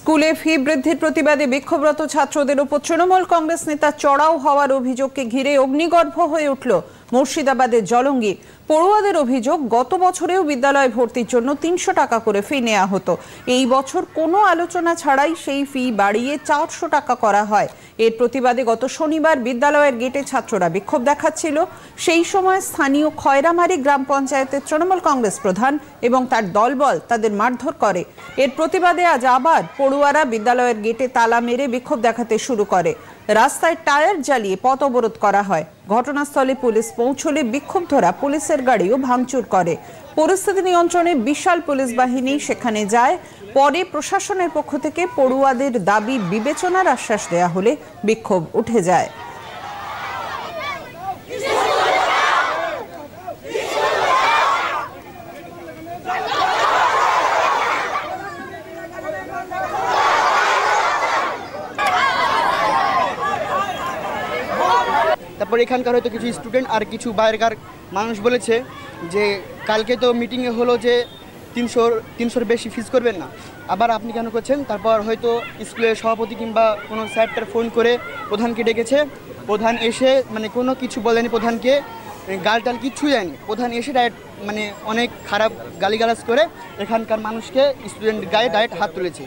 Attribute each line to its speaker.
Speaker 1: স্কুলে ফি বৃদ্ধির প্রতিবাদে বিক্ষোভরত ছাত্রদের উপর তৃণমূল কংগ্রেস নেতা চড়াও হওয়ার অভিযোগকে ঘিরে অগ্নিগর্ভ হয়ে উঠল মুর্শিদাবাদের জলঙ্গি। পড়ুয়াদের অভিযোগ, গত বছরেও বিদ্যালয়ে ভর্তির জন্য ৩০০ টাকা করে ফি নেওয়া হতো। এই বছর কোনো আলোচনা ছাড়াই সেই ফি বাড়িয়ে ৪০০ টাকা করা হয়। এর প্রতিবাদে গত শনিবার বিদ্যালয়ের গেটে ছাত্ররা বিক্ষোভ দেখাচ্ছিল। সেই সময় স্থানীয় খয়রামারি গ্রাম পঞ্চায়েতের তৃণমূল কংগ্রেস প্রধান এবং তার দলবল তাদের মারধর করে। এর প্রতিবাদে আজ আবার পড়ুয়ারা বিদ্যালয়ের গেটে তালা মেরে বিক্ষোভ দেখাতে শুরু করে। রাস্তায় টায়ার জ্বালিয়ে পথ অবরোধ করা হয়। ঘটনাস্থলে পুলিশ পৌঁছলে বিক্ষুব্ধরা পুলিশের গাড়িও ভাঙচুর করে। পরিস্থিতি নিয়ন্ত্রণে বিশাল পুলিশ বাহিনী সেখানে যায়। পরে প্রশাসনের পক্ষ থেকে পড়ুয়াদের দাবি বিবেচনার আশ্বাস দেয়া হলে বিক্ষোভ উঠে যায়।
Speaker 2: তারপর এখানকার হয়তো কিছু স্টুডেন্ট আর কিছু বাইরেকার মানুষ বলেছে যে কালকে তো মিটিংয়ে হলো যে ৩০০-র বেশি ফিস করবেন না, আবার আপনি কেন করছেন? তারপর হয়তো স্কুলের সভাপতি কিংবা কোনো স্যারটার ফোন করে প্রধানকে ডেকেছে। প্রধান এসে কোনো কিছু বলেনি, প্রধানকে গালটাল কিচ্ছু দেয়নি। প্রধান এসে ডাইরেক্ট অনেক খারাপ গালিগালাজ করে এখানকার মানুষকে স্টুডেন্ট গায়ে ডাইরেক্ট হাত তুলেছে।